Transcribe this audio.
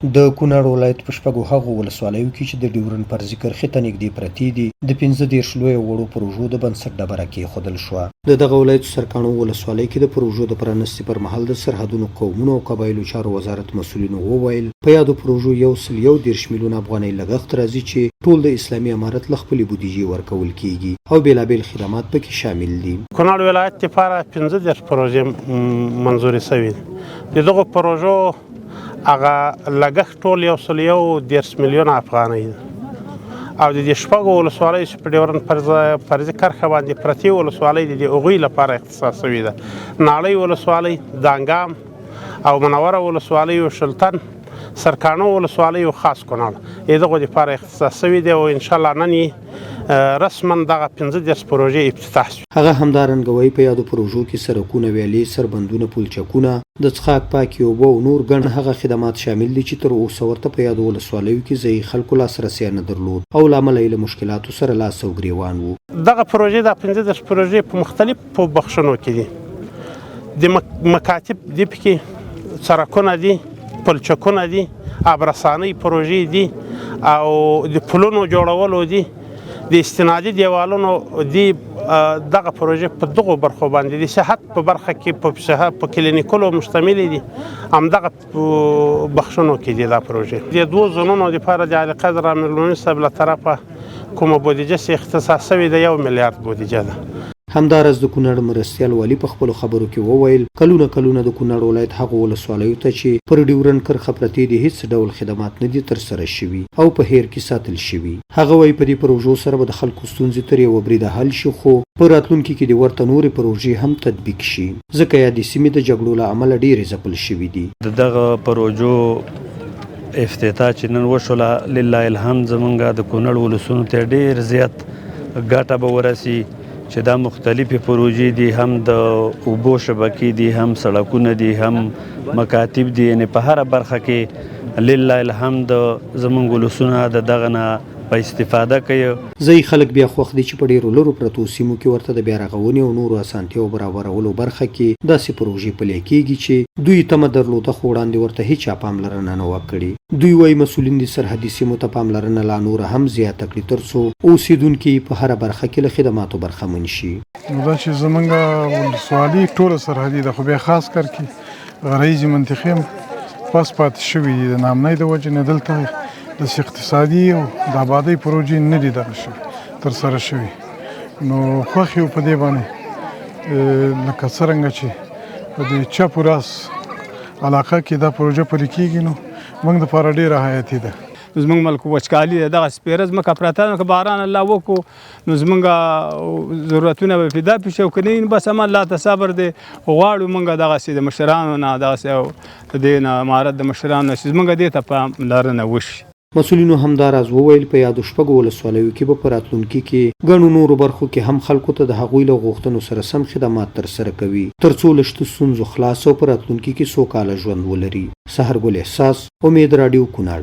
د کونړ ولایت په شپږو هغو ولسوالیو کې چې د ډیورنډ فرضي کرښې ته نږدې پرتې دي د 15 لویو وړو پروژو د بنسټ ډبره کېښودل شوه. د دغه ولایتو سرکاڼو ولسوالۍ کې د پروژو د پرانستې پر مهال د سرحدونو قومونو او قبایلو چارو وزارت مسؤلینو وویل په یادو پروژو 110 میلیونه افغانۍ لګښت راځي چې ټول د اسلامي امارت له خپلې بودیجې ورکول کیږي او بېلابېل خدمات پکې شامل دي. کونړ ولایت لپاره 15 پروژې منظورې شوي دي. د دغو پروژو هغه لګښت ټول 110 میلیونه افغانۍ ده او د دې شپږو ولسوالیو چې په ډیورنډ فرضي کرښه باندې پرتې ولسوالۍ دي د هغوی لپاره اختصاص شوې ده. ناړۍ ولسوالۍ، دانګام او منوره ولسوالۍ او شلتن سرکاڼو ولسوالۍ او خاص کونړ دغو لپاره اختصاص شوي دي او انشاءالله نن رسما دغه 15 پروژې افتتاح شوې. هغه همدارنګه وایي په یادو پروژو کې سړکونه، ویالې، سربندونه، پلچکونه، د څښاک پاکې اوبه او نور ګڼ هغه خدمات شامل دي چې تر اوسه ورته په یادو ولسوالیو کې ځایي خلکو لاسرسی نه درلود او له امله یې له مشکلاتو سره لاس او ګریوان وو. دغه پروژې د 15 پروژې په مختلفو بخشونو کې دي. د مکاتب دي، پکې سړکونه دي، پلچکونه دي، آبرسانۍ پروژې دي او د پلونو جوړولو دي، د استنادي دیوالونو دي. دغه پروژې په دغو برخو باندې د صحت په برخه کې په کلینیکونو مشتمل دي. همدغه بخشونو کې دي دا پروژې. د دوو زونونو لپاره د اعلی قدر امیر صاحب له طرفه کومه بودیجه چې اختصاص شوې ده 1 میلیارد بودیجه ده. همداراز د کونړ مرستیال والي په خپلو خبرو کې وویل کلونه د کونړ ولایت هغو ولسوالیو ته چې پر ډیورنډ کرښه پرتې دي هیڅ ډول خدمات نه دي ترسره شوي او په هیر کې ساتل شوي. هغه وایي په دې پروژو سره به د خلکو ستونزې تر یوه بریده حل شي خو په راتلونکي کې د ورته نورې پروژې هم تطبیق شي ځکه یادې سیمې د جګړو له امله ډېرې ځپل شوي دي. دغه پروژو افتتاح چې نن وشوله لله الحمد زمونږ د کونړ ولسونو ته ډېر زیات ګټه به ورسي چې دا مختلفې پروژې دي، هم د اوبو شبکې دي، هم سړکونه دي، هم مکاتب دي. یعنې په هره برخه کې لله الحمد زمونږ ولسونه د دغه نه په استفاده کوي. ځایي خلک بیا خوښ دي چې په ډېرو لرو پرتو سیمو کې ورته د بیا رغونې او نورو اسانتیاو برابرولو برخه کې داسې پروژې پلي کېږي چې دوی تمه درلوده خو وړاندې ورته هیچا پاملرنه نه وه کړې. دوی وایي مسؤلین د سرحدي سیمو ته پاملرنه لا نوره هم زیاته کړي تر څو اوسېدونکي په هره برخه کې له خدماتو برخمن شي. نو دا چې زمونږ ولسوالي ټوله سرحدي ده خو بیا خاص کر کې غرایزي منطقې هم پاس پاتې شوي دي. د ناامنۍ د وجې نه دلته داسې اقتصادي او د آبادۍ پروژې نه دي دغه شوي ترسره شوي. نو خوښ یو په دې باندې لکه څرنګه چې په دې چپ و راس علاقه کې دا پروژه پلي کېږي نو موږ دپاره ډېره حیاتي ده. زمونږ ملک وچکالي ده، دغه سپېره ځمکه پرته ده. که باران الله وکړو نو زمونږ ضرورتونه به پیدا شي او که نه بس هم الله ته صبر دی. غواړو موږ دغسې د مشرانو نه دغسې او د دې نه امارت د مشرانو نه چې زمونږ دې ته پاملرنه وشي. مسؤلینو همداراز وویل په یادو شپږو ولسوالیو کې به په راتلونکي کې ګڼو نورو برخو کې هم خلکو ته د هغوی له غوښتنو سره سم خدمات ترسره کوي تر څو له شته ستونزو خلاص او په راتلونکي کې سوکاله ژوند ولري. سحرګل احساس، امید راډیو، کونړ.